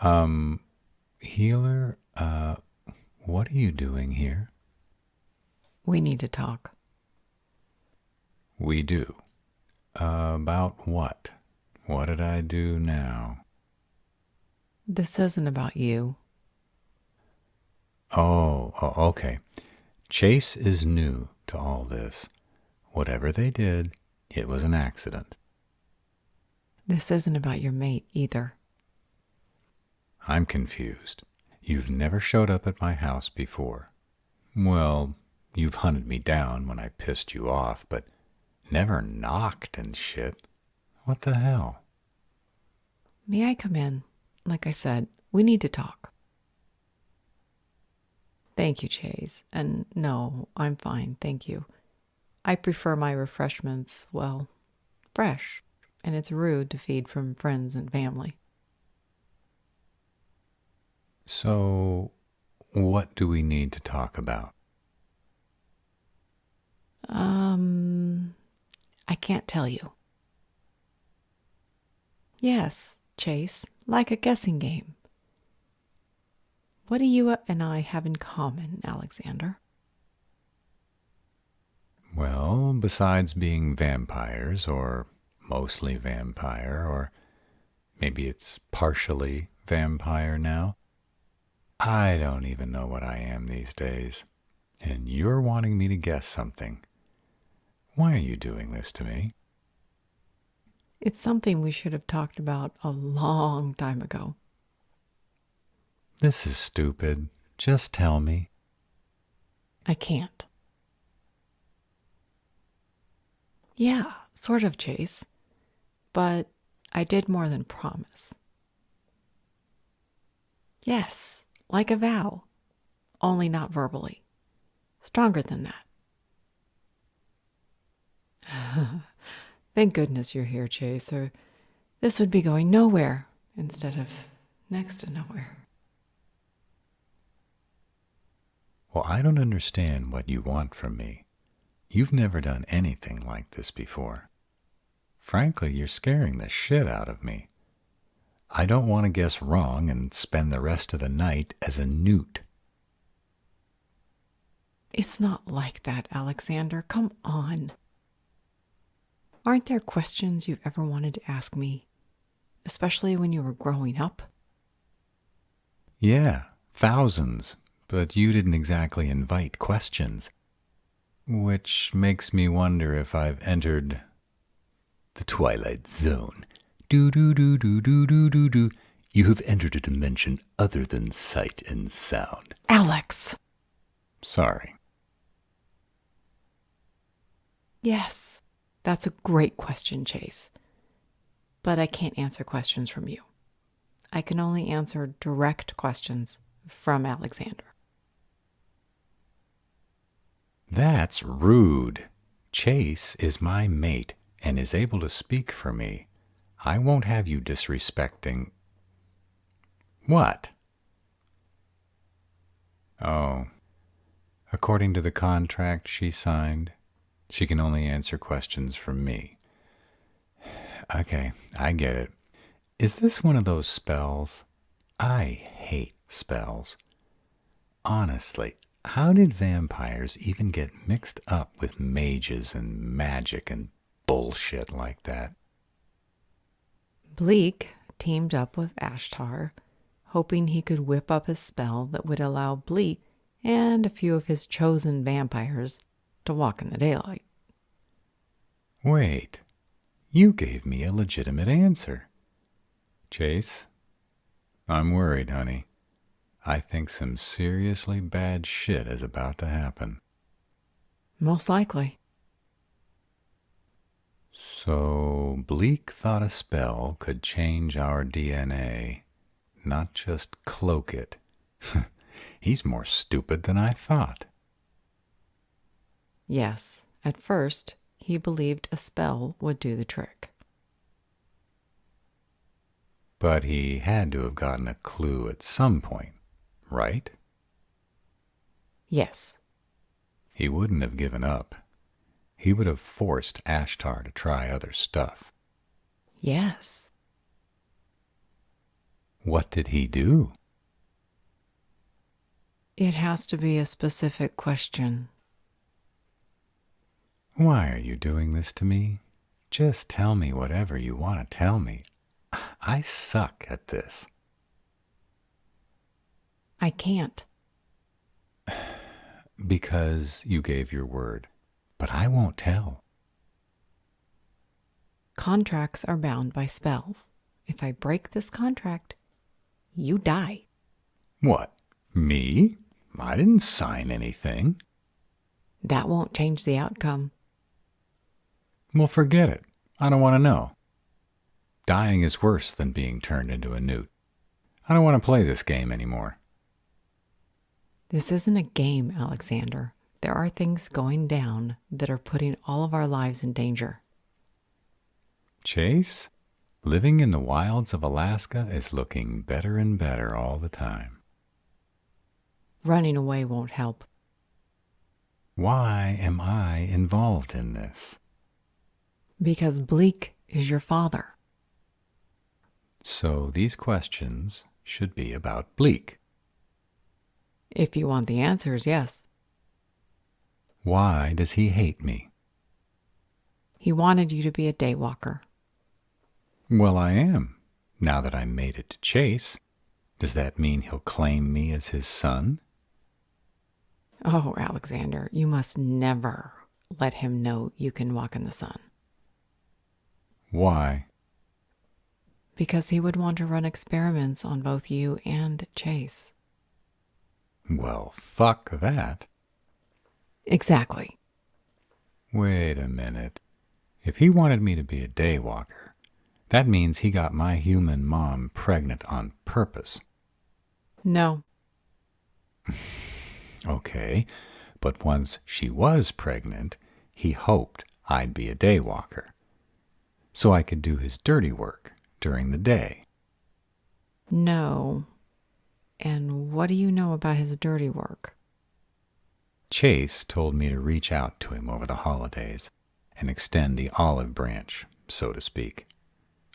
Um, Healer, what are you doing here? We need to talk. We do. About what? What did I do now? This isn't about you. Oh, okay. Chase is new to all this. Whatever they did, it was an accident. This isn't about your mate either. I'm confused. You've never showed up at my house before. Well, you've hunted me down when I pissed you off, but never knocked and shit. What the hell? May I come in? Like I said, we need to talk. Thank you, Chase. And no, I'm fine, thank you. I prefer my refreshments, well, fresh, and it's rude to feed from friends and family. So, what do we need to talk about? I can't tell you. Yes, Chase, like a guessing game. What do you and I have in common, Alexander? Well, besides being vampires, or mostly vampire, or maybe it's partially vampire now, I don't even know what I am these days. And you're wanting me to guess something. Why are you doing this to me? It's something we should have talked about a long time ago. This is stupid. Just tell me. I can't. Yeah, sort of, Chase. But I did more than promise. Yes, like a vow, only not verbally. Stronger than that. Thank goodness you're here, Chase, or this would be going nowhere instead of next to nowhere. Well, I don't understand what you want from me. You've never done anything like this before. Frankly, you're scaring the shit out of me. I don't want to guess wrong and spend the rest of the night as a newt. It's not like that, Alexander. Come on. Aren't there questions you've ever wanted to ask me, especially when you were growing up? Yeah, thousands, but you didn't exactly invite questions. Which makes me wonder if I've entered the Twilight Zone. Do do do do do do do do. You have entered a dimension other than sight and sound. Alex! Sorry. Yes, that's a great question, Chase. But I can't answer questions from you. I can only answer direct questions from Alexander. That's rude. Chase is my mate and is able to speak for me. I won't have you disrespecting. What? Oh, according to the contract she signed, she can only answer questions from me. Okay, I get it. Is this one of those spells? I hate spells. Honestly, how did vampires even get mixed up with mages and magic and bullshit like that? Bleak teamed up with Ashtar, hoping he could whip up a spell that would allow Bleak and a few of his chosen vampires to walk in the daylight. Wait, you gave me a legitimate answer. Chase, I'm worried, honey. I think some seriously bad shit is about to happen. Most likely. So, Bleak thought a spell could change our DNA, not just cloak it. He's more stupid than I thought. Yes, at first, he believed a spell would do the trick. But he had to have gotten a clue at some point, right? Yes. He wouldn't have given up. He would have forced Ashtar to try other stuff. Yes. What did he do? It has to be a specific question. Why are you doing this to me? Just tell me whatever you want to tell me. I suck at this. I can't. Because you gave your word. But I won't tell. Contracts are bound by spells. If I break this contract, you die. What? Me? I didn't sign anything. That won't change the outcome. Well, forget it. I don't want to know. Dying is worse than being turned into a newt. I don't want to play this game anymore. This isn't a game, Alexander. There are things going down that are putting all of our lives in danger. Chase, living in the wilds of Alaska is looking better and better all the time. Running away won't help. Why am I involved in this? Because Bleak is your father. So these questions should be about Bleak. If you want the answers, yes. Why does he hate me? He wanted you to be a daywalker. Well, I am. Now that I made it to Chase, does that mean he'll claim me as his son? Oh, Alexander, you must never let him know you can walk in the sun. Why? Because he would want to run experiments on both you and Chase. Well, fuck that. Exactly. Wait a minute. If he wanted me to be a daywalker, that means he got my human mom pregnant on purpose. No. Okay, but once she was pregnant, he hoped I'd be a daywalker, so I could do his dirty work during the day. No. And what do you know about his dirty work? Chase told me to reach out to him over the holidays and extend the olive branch, so to speak.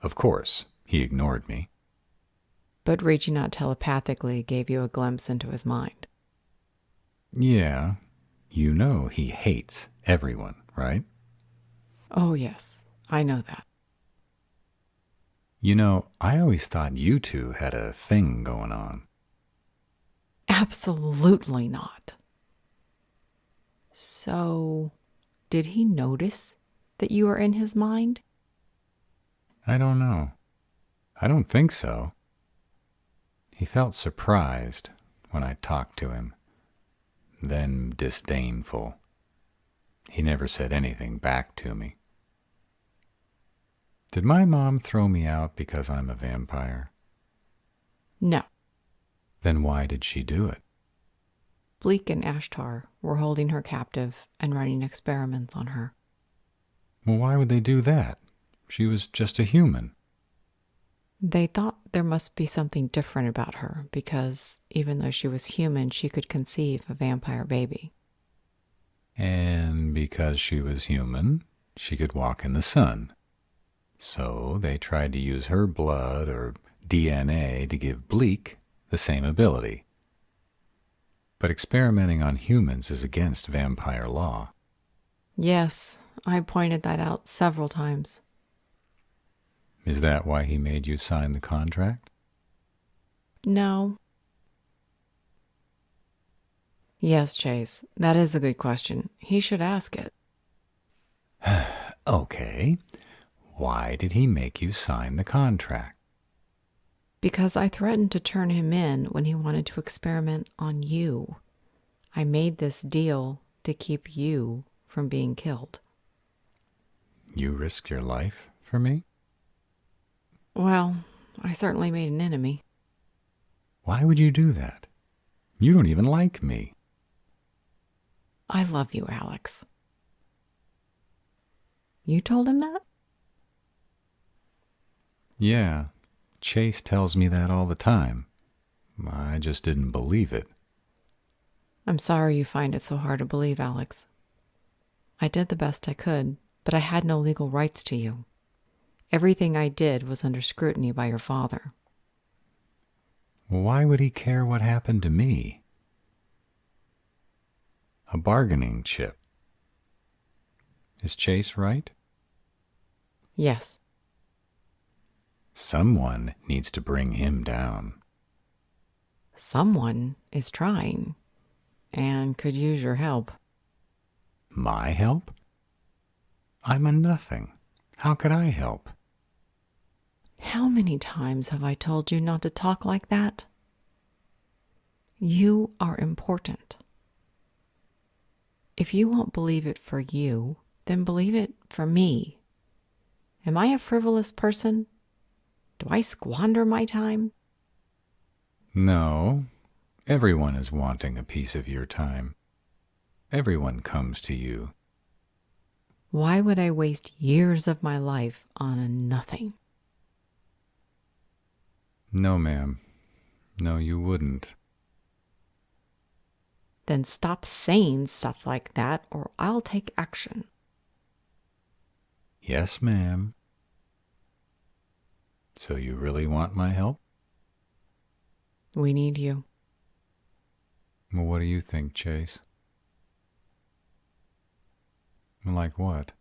Of course, he ignored me. But reaching out telepathically gave you a glimpse into his mind. Yeah, you know he hates everyone, right? Oh, yes, I know that. You know, I always thought you two had a thing going on. Absolutely not. So, did he notice that you were in his mind? I don't know. I don't think so. He felt surprised when I talked to him, then disdainful. He never said anything back to me. Did my mom throw me out because I'm a vampire? No. Then why did she do it? Bleak and Ashtar were holding her captive and running experiments on her. Well, why would they do that? She was just a human. They thought there must be something different about her because even though she was human, she could conceive a vampire baby. And because she was human, she could walk in the sun. So they tried to use her blood or DNA to give Bleak the same ability. But experimenting on humans is against vampire law. Yes, I pointed that out several times. Is that why he made you sign the contract? No. Yes, Chase, that is a good question. He should ask it. Okay. Why did he make you sign the contract? Because I threatened to turn him in when he wanted to experiment on you. I made this deal to keep you from being killed. You risked your life for me? Well, I certainly made an enemy. Why would you do that? You don't even like me. I love you, Alex. You told him that? Yeah, Chase tells me that all the time. I just didn't believe it. I'm sorry you find it so hard to believe, Alex. I did the best I could, but I had no legal rights to you. Everything I did was under scrutiny by your father. Why would he care what happened to me? A bargaining chip. Is Chase right? Yes. Someone needs to bring him down. Someone is trying and could use your help. My help? I'm a nothing. How could I help? How many times have I told you not to talk like that? You are important. If you won't believe it for you, then believe it for me. Am I a frivolous person? Do I squander my time? No. Everyone is wanting a piece of your time. Everyone comes to you. Why would I waste years of my life on a nothing? No, ma'am. No, you wouldn't. Then stop saying stuff like that or I'll take action. Yes, ma'am. So you really want my help? We need you. Well, what do you think, Chase? Like what?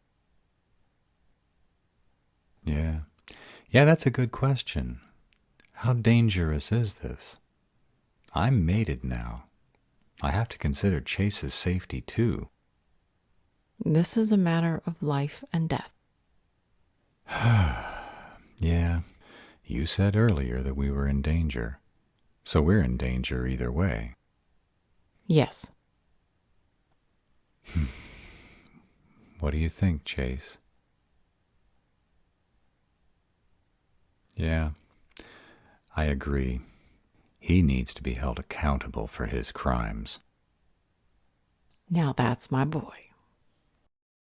Yeah. Yeah, that's a good question. How dangerous is this? I'm mated now. I have to consider Chase's safety, too. This is a matter of life and death. Yeah, you said earlier that we were in danger. So we're in danger either way. Yes. What do you think, Chase? Yeah, I agree. He needs to be held accountable for his crimes. Now that's my boy.